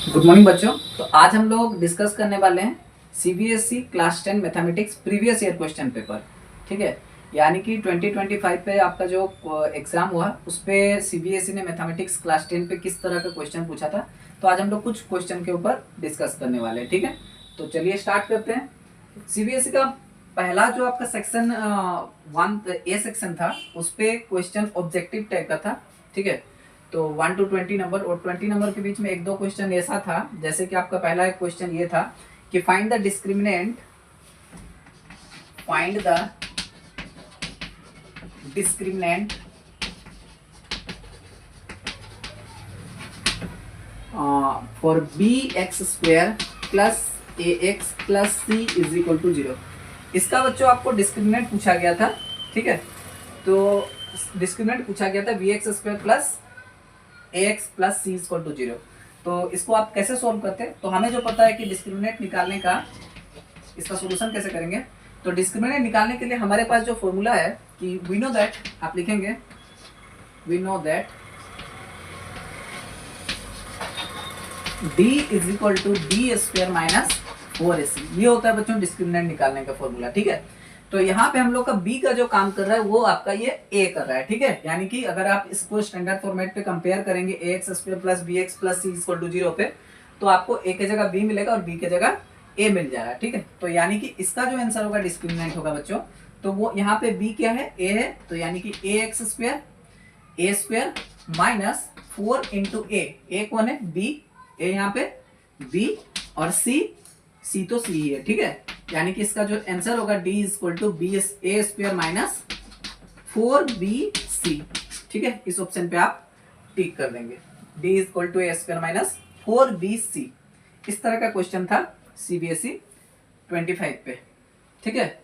Good morning बच्चों। तो आज हम लोग डिस्कस करने वाले हैं CBSE class 10 mathematics previous year question paper. ठीक है, यानी कि 2025 पे आपका जो एग्जाम हुआ उस पे सीबीएसई ने मैथमेटिक्स क्लास 10 पे किस तरह का क्वेश्चन पूछा था। तो आज हम लोग कुछ क्वेश्चन के ऊपर डिस्कस करने वाले हैं। ठीक है, तो चलिए स्टार्ट करते हैं। सीबीएसई का पहला जो आपका सेक्शन 1 सेक्शन था उस पे क्वेश्चन ऑब्जेक्टिव टाइप का था। ठीक है, तो 1 to 20 नंबर और 20 नंबर के बीच में एक दो क्वेश्चन ऐसा था, जैसे कि आपका पहला एक क्वेश्चन ये था कि find the discriminant for B X square plus A X plus C is equal to 0। इसका बच्चों आपको डिस्क्रिमिनेंट पूछा गया था। ठीक है, तो डिस्क्रिमिनेंट पूछा गया था B X square plus ax plus C equal to 0। तो इसको आप कैसे सोल्व करते हैं, तो हमें जो पता है कि डिस्क्रिमिनेंट निकालने का इसका सोल्यूशन कैसे करेंगे। तो डिस्क्रिमिनेंट निकालने के लिए हमारे पास जो फॉर्मूला है कि वी नो दैट, आप लिखेंगे we know that d is equal to D square minus 4ac। ये होता है बच्चों डिस्क्रिमिनेंट निकालने का फॉर्मूला। ठीक है, तो यहाँ पे हम लोग का b का जो काम कर रहा है वो आपका ये a कर रहा है। ठीक है, यानी कि अगर आप इसको स्टैंडर्ड फॉर्मेट पे कंपेयर करेंगे ax square plus bx plus c equal to 0 पे, तो आपको a के जगह b मिलेगा और b के जगह a मिल जाएगा। ठीक है, तो यानी कि इसका जो आंसर होगा डिस्क्रिमिनेंट होगा बच्चों, तो वो यहाँ पे b क्या है, a है, तो यानी कि ax square a square minus 4 into a कौन है, b, a यहाँ पे b और c तो c ही है। ठीक है, यानी कि इसका जो आंसर होगा d equal to B A square minus 4bc। ठीक है, इस ऑप्शन पे आप टिक कर देंगे, d equal to A square minus 4bc। इस तरह का क्वेश्चन था सीबीएसई 25 पे। ठीक है,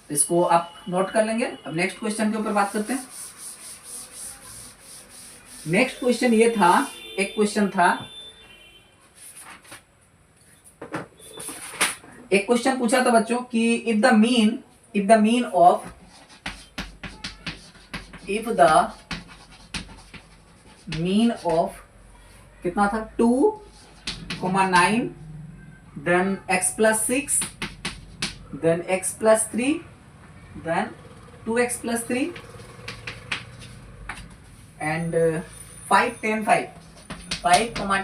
इसको आप नोट कर लेंगे। अब नेक्स्ट क्वेश्चन के ऊपर बात करते हैं। नेक्स्ट क्वेश्चन ये था, एक क्वेश्चन पूछा था बच्चों कि इफ द मीन ऑफ कितना था 2,9 then x plus 6 then x plus 3 then 2x plus 3 and 5, 10, 5,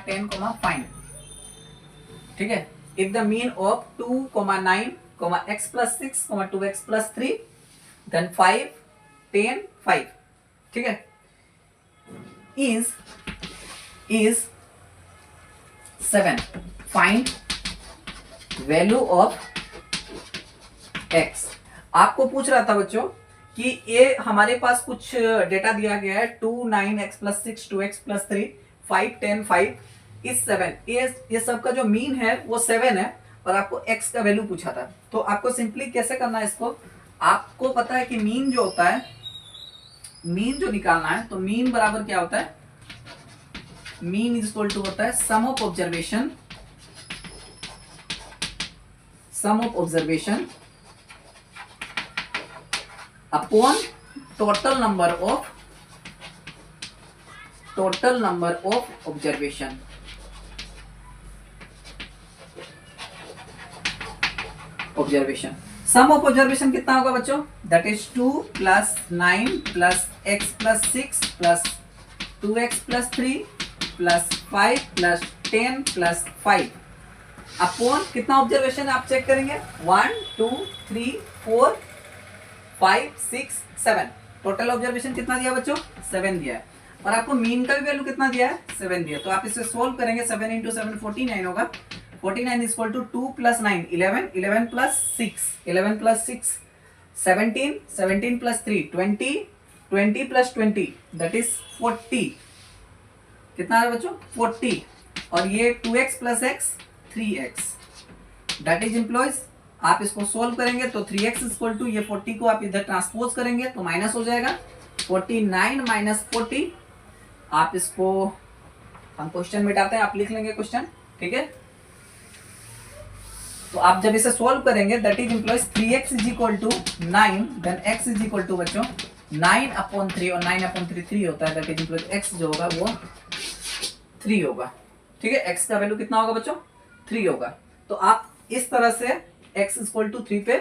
10, find. ठीक है, if the mean of 2,9, x plus 6, 2x plus 3, then 5, 10, 5, ठीक है, is 7, find value of x। आपको पूछ रहा था बच्चों कि ये हमारे पास कुछ डेटा दिया गया है 2, 9, x plus 6, 2x plus 3, 5, 10, 5 इस 7, ये सब का जो मीन है वो 7 है और आपको x का वैल्यू पूछा था। तो आपको सिंपली कैसे करना है इसको, आपको पता है कि मीन जो होता है, मीन जो निकालना है, तो मीन बराबर क्या होता है, मीन इज इक्वल टू होता है sum of observation upon total number of observation. Sum of observation कितना होगा बच्चों, that is 2 plus 9 plus x plus 6 plus 2x plus 3 plus 5 plus 10 plus 5 upon कितना ऑब्जर्वेशन आप चेक करेंगे, 1, 2, 3, 4, 5, 6, 7। टोटल ऑब्जर्वेशन कितना दिया बच्चों, 7 दिया है और आपको मीन का भी वैल्यू कितना दिया है, 7 दिया। तो आप इसे सोल्व करेंगे, 7 इंटू 7 49 होगा। 49 is equal to 2 plus 9 11, 11 plus 6 11 plus 6 17, 17 plus 3 20, 20 plus 20 that is 40। कितना है बच्चों, 40 और ये 2x plus x 3x that is implies। आप इसको सोल्व करेंगे तो 3x is equal to ये 40 को आप इधर ट्रांसपोज करेंगे तो माइनस हो जाएगा 49 माइनस 40। आप इसको हम क्वेश्चन मिटाते हैं, आप लिख लेंगे क्वेश्चन। ठीक है, तो आप जब इसे सोल्व करेंगे that is implies 3x is equal to 9 then x is equal to बच्चों 9/3 और 9/3 3 होता है, दैट इज इम्प्लॉइज x जो होगा वो 3 होगा। ठीक है, x का वैल्यू कितना होगा बच्चों 3 होगा। तो आप इस तरह से x इक्वल टू 3 पे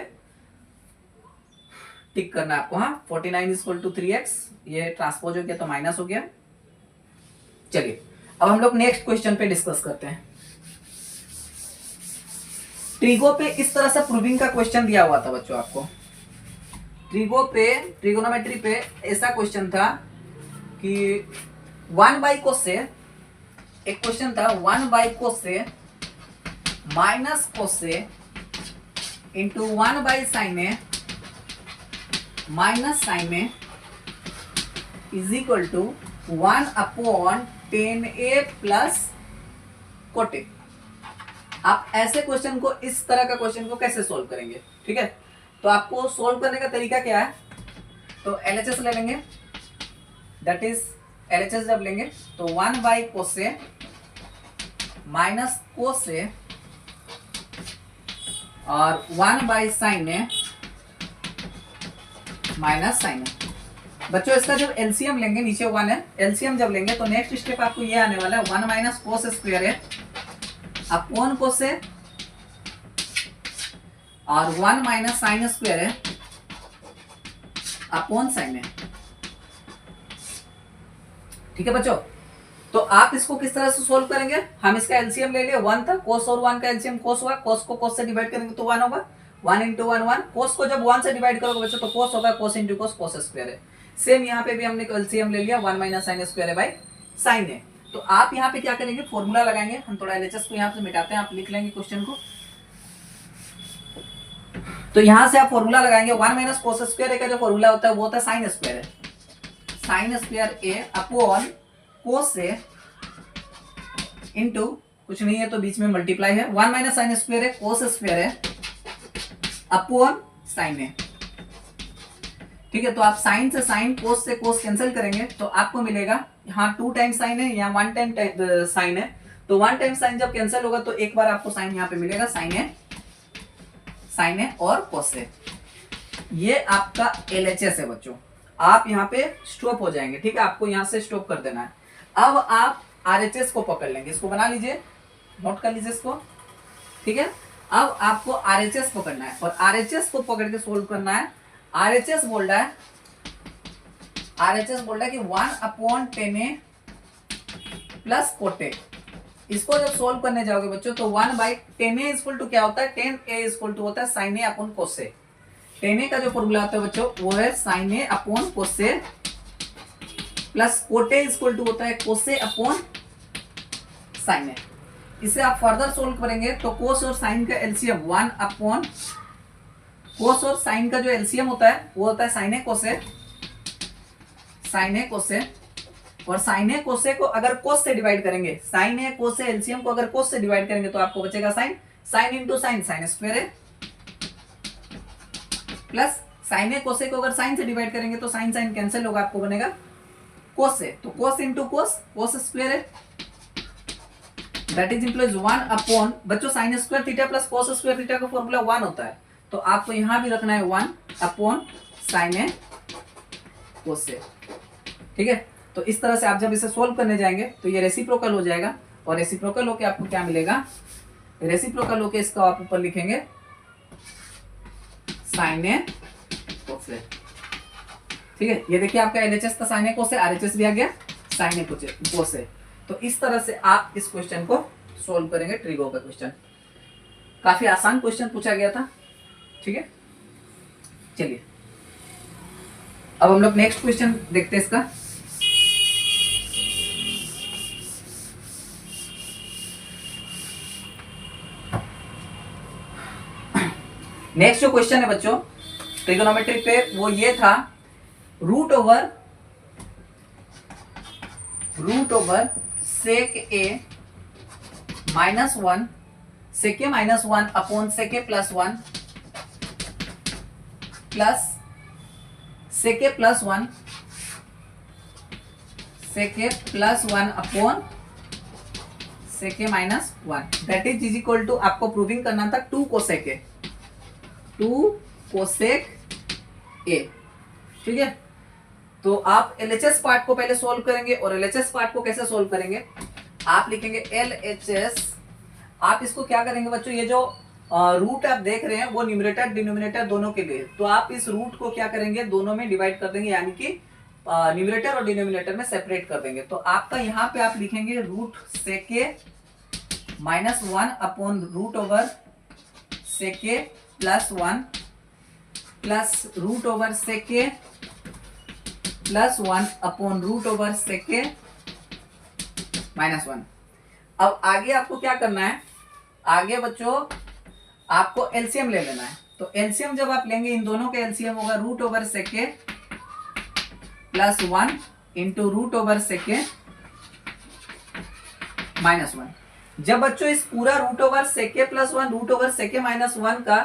टिक करना है आपको। हाँ 49 इक्वल टू 3x, ये ट्रांसपोज हो गया तो माइनस हो गया। चलिए अब हम लोग नेक्स्ट क्वेश्चन पे डिस्कस करते हैं। ट्रिगो पे इस तरह से प्रूविंग का क्वेश्चन दिया हुआ था बच्चों आपको। ट्रिगो पे, ट्रिगोनोमेट्री पे ऐसा क्वेश्चन था कि 1 बाई कोस से, एक क्वेश्चन था 1 बाई कोस से माइनस कोस से into 1 by sine A minus sine A is equal to 1 upon 10a plus cot. आप ऐसे क्वेश्चन को, इस तरह का क्वेश्चन को कैसे सोल्व करेंगे? ठीक है, तो आपको सोल्व करने का तरीका क्या है? तो LHS ले लेंगे, दैट इज LHS जब लेंगे तो 1 बाई कोस से माइनस कोस से और 1 by sine A minus sine A. बच्चों इसका जब एलसीएम लेंगे, नीचे 1 है, एलसीएम जब लेंगे तो नेक्स्ट स्टेप आपको ये आने वाला है 1 माइनस कोस स्क्वायर है अपॉन कोस है और 1 माइनस साइन स्क्वायर है अपॉन साइन है। ठीक है बच्चों, तो आप इसको किस तरह से सोल्व करेंगे? हम इसका एलसीएम ले लिए, 1 था, कोस और 1 का एलसीएम कोस हुआ, कोस को कोस से डिवाइड करेंगे तो 1 होगा, 1 इंटू 1 1, कोस को जब 1 से डिवाइड करोगे बच्चों तो कोस होगा, कोस इंटू कोस कोस स्क्वायर है। सेम यहाँ पे भी हमने एलसीएम ले लिया, 1 माइनस साइन स्क्वायर है बाई साइन है। तो आप यहाँ पे क्या करेंगे? फॉर्मूला लगाएंगे। हम थोड़ा एलएचएस को यहाँ से मिटाते हैं, आप लिख लेंगे क्वेश्चन को। तो यहाँ से आप फॉर्मूला लगाएंगे, 1 माइनस कोस स्क्वायर ए का जो फॉर्मूला होता है वो होता है साइन स्क्वायर है, साइन स्क्वायर ए अपॉन कोस ए इंटू कुछ नहीं है तो बीच में मल्टीप्लाई है, 1 माइनस साइन स्क्वायर है कोस स्क्वायर है अपॉन साइन है। ठीक है, तो आप साइन से साइन, कोस से कोस कैंसिल करेंगे तो आपको मिलेगा यहाँ 2 टाइम साइन है, यहाँ 1 टाइम साइन है, तो 1 टाइम साइन जब कैंसिल होगा तो एक बार आपको साइन यहाँ पे मिलेगा, साइन है और कोस है। ये आपका LHS है बच्चों। आप यहाँ पे स्टॉप हो जाएंगे। ठीक है, आपको यहाँ से स्टॉप कर देना है। अब आप RHS को पकड़ लेंगे, इसको बना लीजिए, नोट कर लीजिए इसको। ठीक है, अब आपको RHS पकड़ना है और RHS को पकड़ के सोल्व करना है। RHS बोल रहा है कि 1 अपॉन 10a प्लस कोटे। इसको जब सोल्व करने जाओगे बच्चों तो 1 बाई 10a इक्वल टू क्या होता है? 10a इक्वल टू होता है साइन ए अपॉन कोस से। 10a का जो फॉर्मूला होता है बच्चों वो है साइन ए अपॉन कोस से प्लस कोटे इक्वल टू होता है कोस से अपॉन साइन ए। इसे आप फर्दर सोल्व करेंगे तो कोस और साइन का एलसीएम 1 अपॉन कोस और साइन का जो एलसीएम होता है वो होता है साइन ए कोसे, साइन ए कोसे। और साइन ए कोसे को अगर कोस से डिवाइड करेंगे, साइन ए कोसे एलसीएम को अगर कोस से डिवाइड करेंगे तो आपको बचेगा sine, sine into sine, sine square है, प्लस साइन ए कोसे को अगर साइन से डिवाइड करेंगे तो साइन साइन कैंसिल होगा, आपको बनेगा कोस से, तो कोस इंटू कोस, कोस स्क्वायर है, दैट इज इम्प्लाइज 1 अपॉन बच्चों sine square theta plus cos square theta का फॉर्मूला 1 होता है, तो आपको यहां भी रखना है 1 अपॉन साइन ए कोस से। ठीक है, तो इस तरह से आप जब इसे सोल्व करने जाएंगे तो ये रेसिप्रोकल हो जाएगा और रेसिप्रोकल होके आपको क्या मिलेगा? रेसिप्रोकल होके इसका आप ऊपर लिखेंगे साइन ए कोस से। ठीक है, ये देखिए आपका LHS का साइन ए कोस से, RHS भी आ गया साइन ए कोस से। तो इस तरह से आप इस क्वेश्चन को सोल्व करेंगे, ट्रिगो का क्वेश्चन। काफी आसान क्वेश्चन पूछा गया था। ठीक है, चलिए अब हम लोग नेक्स्ट क्वेश्चन देखते हैं इसका। नेक्स्ट जो क्वेश्चन है बच्चों ट्रिगोनोमेट्री पे वो ये था, root over sec A minus 1 sec A minus 1 upon sec A plus 1 plus sec A plus 1 upon sec A minus 1 that is equal to, आपको प्रूविंग करना था 2 कोसेक ए, 2 कोसेक ए। ठीक है, तो आप LHS पार्ट को पहले सोल्व करेंगे और LHS पार्ट को कैसे सोल्व करेंगे? आप लिखेंगे LHS। आप इसको क्या करेंगे बच्चों, ये जो रूट आप देख रहे हैं वो न्यूमरेटर डिनोमिनेटर दोनों के लिए, तो आप इस रूट को क्या करेंगे, दोनों में डिवाइड कर देंगे, यानी कि न्यूमरेटर और डिनोमिनेटर में सेपरेट कर देंगे। तो आपका यहाँ पे आप लिखेंगे रूट सेके माइनस 1 अपॉन रूट ओवर सेके प्लस 1 प्लस रूट ओवर सेके प्लस 1 अपॉन रूट ओवर सेके माइनस 1। अब आगे आपको क्या करना है, आगे बच्चों आपको एलसीएम ले लेना है। तो एलसीएम जब आप लेंगे, इन दोनों का एलसीएम होगा रूट ओवर सेके प्लस 1 इंटू रूट ओवर सेके माइनस 1। जब बच्चों इस पूरा रूट ओवर सेके प्लस 1 रूट ओवर सेके माइनस 1 का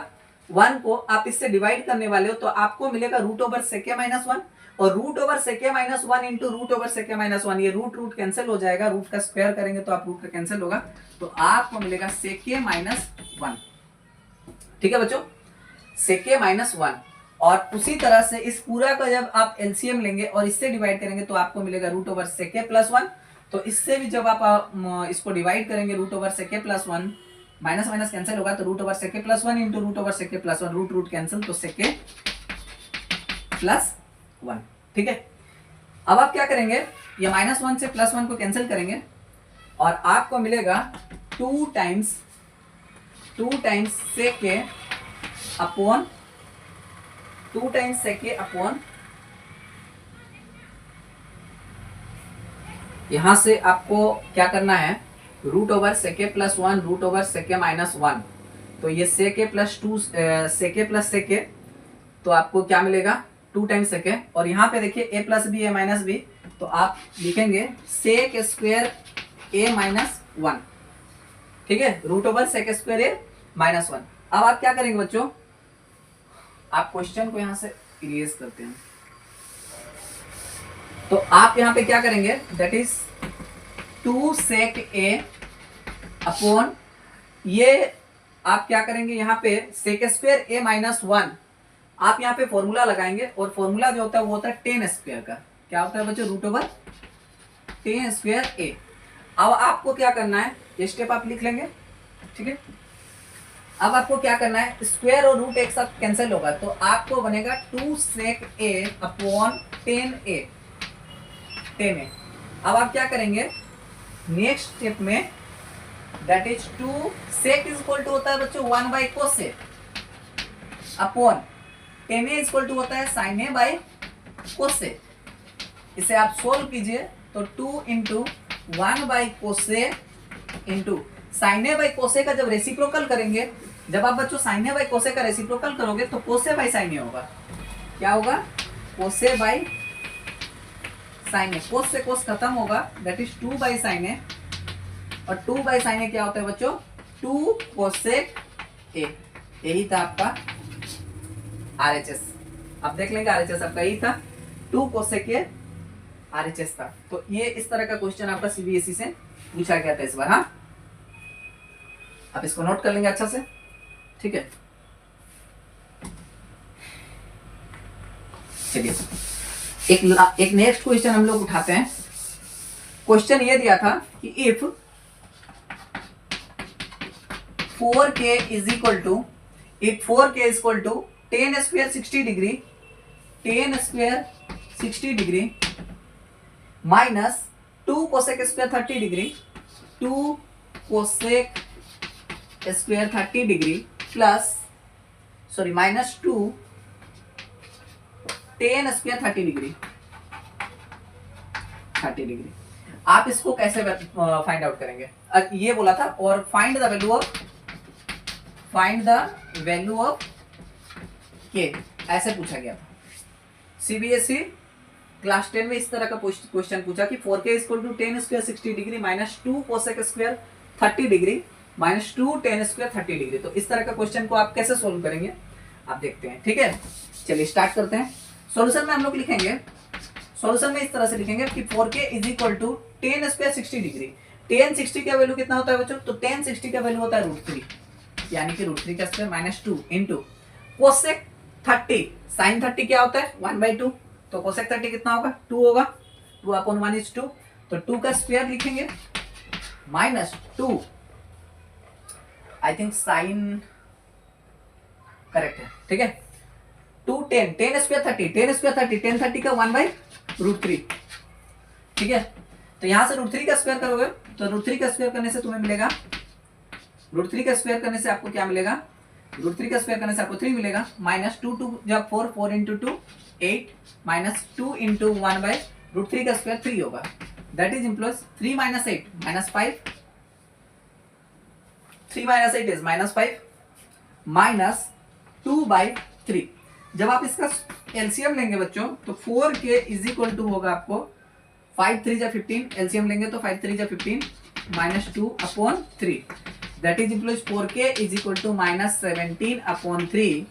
1 को आप इससे डिवाइड करने वाले हो, तो आपको मिलेगा रूट ओवर सेके माइनस 1, और रूट ओवर सेके माइनस 1 इंटू रूट ओवर सेके माइनस 1, ये रूट रूट कैंसिल हो जाएगा, रूट का स्क्वायर करेंगे तो आप रूट का कैंसिल होगा, तो आपको मिलेगा सेके माइनस 1। ठीक है बच्चों, सेके माइनस 1। और उसी तरह से इस पूरा का जब आप एलसीएम लेंगे और इससे डिवाइड करेंगे तो आपको मिलेगा रूट ओवर सेके प्लस 1। तो इससे भी जब आप इसको डिवाइड करेंगे रूट ओवर सेके प्लस 1, माइनस माइनस कैंसिल होगा, तो रूट ओवर सेके प्लस 1 इंटू रूट ओवर सेके प्लस 1, रूट रूट कैंसिल, तो सेके प्लस 1। ठीक है, अब आप क्या करेंगे, ये माइनस 1 से प्लस 1 को कैंसिल करेंगे और आपको मिलेगा 2 टाइम्स सेके अपॉन 2 टाइम्स सेके अपॉन, यहां से आपको क्या करना है, रूट ओवर सेके प्लस 1 रूट ओवर सेके माइनस 1, तो ये सेके प्लस 2 सेके प्लस सेके, तो आपको क्या मिलेगा 2 टाइम्स सेके। और यहाँ पे देखिए ए प्लस बी ए माइनस बी, तो आप लिखेंगे सेक स्क्वायर ए माइनस 1। ठीक है, रूट ओवर सेक स्क्वायर ए माइनस 1। अब आप क्या करेंगे बच्चों, आप क्वेश्चन को यहां से इरेज करते हैं, तो आप यहां पे क्या करेंगे, that is 2 sec A upon, ये आप क्या करेंगे यहाँ पे सेक स्क्वायर ए माइनस 1, आप यहाँ पे फॉर्मूला लगाएंगे, और फॉर्मूला जो होता है वो होता है 10 स्क्वायर का, क्या होता है बच्चों, रूट ओवर 10 स्क्वायर ए। अब आपको क्या करना है, ये स्टेप आप लिख लेंगे। ठीक है, अब आपको क्या करना है, स्क्वायर और रूट एक साथ कैंसिल होगा, तो आपको बनेगा 2 सेक ए अपॉन 10 ए। अब आप क्या करेंगे नेक्स्ट स्टेप में, that is 2 sec is equal to होता है बच्चों 1 by cosec upon 10 A equal to होता है साइन ए बाई कोसेक। इसे आप सोल्व कीजिए, तो 2 into 1 by cosec into sine A by cosec का जब रेसिप्रोकल करेंगे, जब आप बच्चों साइन ए बाई कोसेक का रेसिप्रोकल करोगे तो कोसे बाई साइन ए होगा, क्या होगा, कोसे बाई साइन ए, कोस से कोस खत्म होगा, दैट इज 2 बाई साइन ए, और 2 बाई साइन ए क्या होता है बच्चों, 2 कोसेक ए। यही था आपका RHS। अब देख लेंगे RHS आपका यही था, 2 कोसेक ए RHS था। तो ये इस तरह का क्वेश्चन आपका CBSE से पूछा गया था इस बार। हाँ, आप इसको नोट कर लेंगे अच्छा से। ठीक है, चलिए एक नेक्स्ट क्वेश्चन हम लोग उठाते हैं। क्वेश्चन ये दिया था कि if 4k is equal to, if 4k is equal to 10 square 60 degree, 10 square 60 degree minus 2 cosec square 30 degree, 2 cosec square 30 degree plus sorry minus 2 10 square 30 degree, 30 degree. आप इसको कैसे फाइंड आउट करेंगे, ये बोला था, और फाइंड द वैल्यू ऑफ के, ऐसे पूछा गया था। CBSE क्लास 10 में इस तरह का क्वेश्चन पूछा कि 4k equal to 10 square 60 degree minus 2 cosec square 30 degree minus 2 10 square 30 degree. तो इस तरह का क्वेश्चन को आप कैसे सोल्व करेंगे, आप देखते हैं। ठीक है, चलिए स्टार्ट करते हैं। सॉल्यूशन में हम लोग लिखेंगे, सॉल्यूशन में इस तरह से लिखेंगे कि 4k is equal to 10 square 60 degree. 10 60 का वैल्यू कितना होता है बच्चों, तो 10 60 का वैल्यू होता है √3, यानी कि √3 का square minus 2 into cosec 30, sine 30 क्या होता है 1/2, तो कोसेक 30 कितना होगा 2 होगा, 2 अपॉन 1 इज 2, तो 2 का स्क्वायर लिखेंगे minus 2, I think sign correct है, ठीक है। 2 10, 10 स्क्वायर 30, 10 स्क्वायर 30, 10 30 का 1/√3, ठीक है। तो यहां से √3 का स्क्वायर करोगे तो √3 का स्क्वायर करने से तुम्हें मिलेगा, √3 का स्क्वायर करने से आपको क्या मिलेगा, √3 का स्क्वायर करने से आपको 3 मिलेगा, माइनस 2 2 जब 4, 4 इंटू 2 8, माइनस 2 इंटू 1/√3 का स्क्वायर 3 होगा, that is employees 3 minus 8 -5, 3 minus 8 is -5, minus 2/3। जब आप इसका एलसीएम लेंगे बच्चों तो 4k इज इक्वल टू होगा आपको 5 3 जा 15, एलसीएम लेंगे तो 5 3 जा 15 -2/3, that is equal 4k is equal to -17/3,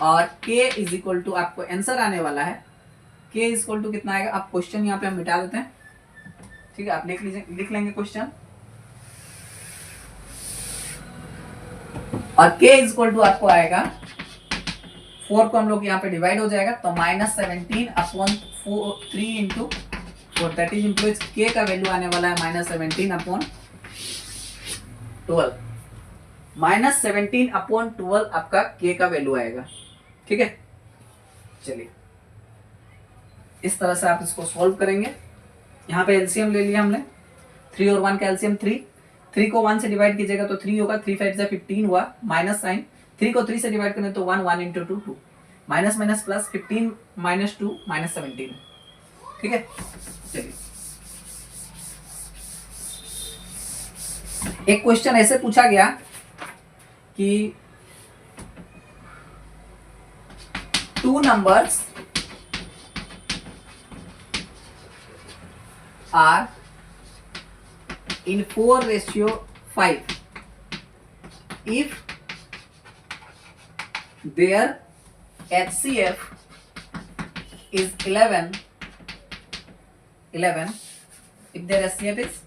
और k इज इक्वल टू आपको आंसर आने वाला है, k इज इक्वल टू कितना आएगा, आप क्वेश्चन यहाँ पे हम मिटा देते हैं, ठीक है। आप लिख लीजिए, लिख लेंगे क्वेश्चन, और k इज इक्वल टू आपको आएगा 4 को हम लोग यहाँ पे डिवाइड हो जाएगा तो -17/3 into 4, that is employees k का वैल्यू आने वाला है -17/12, -17/12 आपका k का वैल्यू आएगा, ठीक है। चलिए इस तरह से आप इसको सॉल्व करेंगे। यहाँ पे एलसीएम ले लिया हमने, 3 और 1 का एलसीएम 3, 3 को 1 से डिवाइड कीजिएगा तो 3 होगा, 3 5 15 हुआ, माइनस साइन 3 को 3 से डिवाइड करें तो 1, 1 इंटू 2 2, माइनस माइनस प्लस 15 -2 -17, ठीक है। चलिए एक क्वेश्चन ऐसे पूछा गया कि 2 numbers are in 4:5 if their HCF is 11, if their HCF is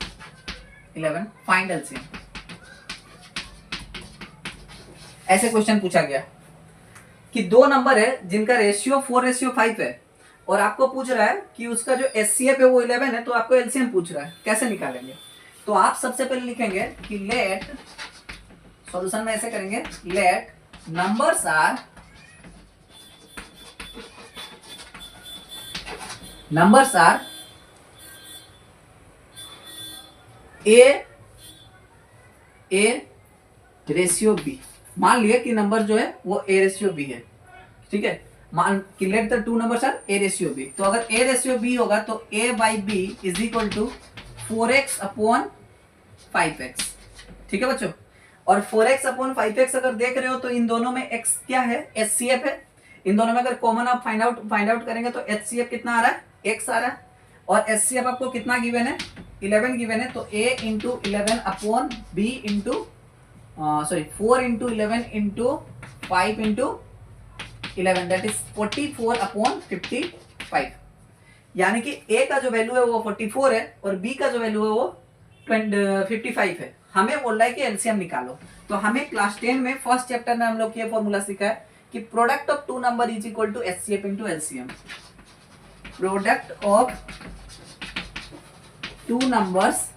11, find LCM। ऐसे क्वेश्चन पूछा गया कि 2 नंबर है जिनका रेशियो 4:5 है और आपको पूछ रहा है कि उसका जो HCF है वो 11 है, तो आपको LCM पूछ रहा है, कैसे निकालेंगे। तो आप सबसे पहले लिखेंगे कि लेट, सॉल्यूशन में ऐसे करेंगे, let numbers are A ratio B. मान लिया कि नंबर जो है वो ए रेशियो बी है, ठीक है। मान कि let the 2 numbers are A ratio B, तो अगर ए रेशियो बी होगा तो a by B is equal to 4x/5x, ठीक है बच्चों। और 4x/5x अगर देख रहे हो तो इन दोनों में x क्या है, HCF है। इन दोनों में अगर कॉमन आप फाइंड आउट करेंगे तो HCF कितना आ रहा है, x आ रहा है, और HCF आपको कितना गिवन है, 11 गिवन है, तो a into 11/b into 4 into 11 into 5 into 11, that is 44/55। यानी कि a का जो वैल्यू है वो 44 है और b का जो वैल्यू है वो 55 है। हमें बोल रहा है कि एलसीएम निकालो। तो हमें क्लास 10 में फर्स्ट चैप्टर में हम लोग ये फॉर्मूला सीखा है कि product of 2 number is equal to HCF into LCM। Product of 2 numbers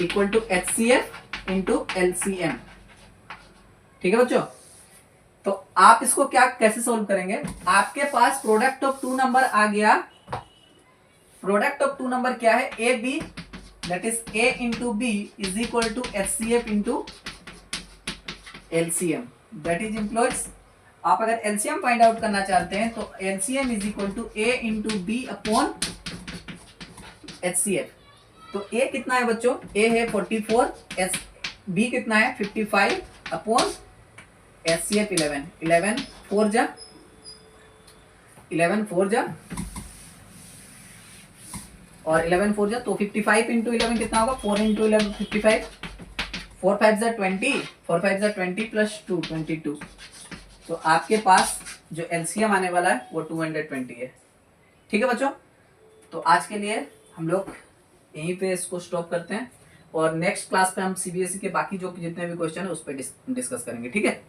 equal to HCF into LCM, ठीक है बच्चों। तो आप इसको क्या कैसे सोल्व करेंगे, आपके पास प्रोडक्ट ऑफ 2 नंबर आ गया, प्रोडक्ट ऑफ 2 नंबर क्या है, A B, that is a into B is equal to HCF into LCM, that is implies. आप अगर LCM फाइंड आउट करना चाहते हैं तो LCM is equal to a into B upon HCF। तो a कितना है बच्चों, a है 44, b कितना है 55 अपॉन HCF 11, 11 4 जा और 11 4 जा तो 55 इंटू 11 कितना होगा, 4 इंटू 11 55, 4 5 जा 20, 4 5 जा 20 प्लस 2 22। तो आपके पास जो LCM आने वाला है वो 220 है, ठीक है बच्चों। तो आज के लिए हम लोग यहीं पे इसको स्टॉप करते हैं और नेक्स्ट क्लास पे हम CBSE के बाकी जो जितने भी क्वेश्चन है उस पर डिस्कस करेंगे, ठीक है।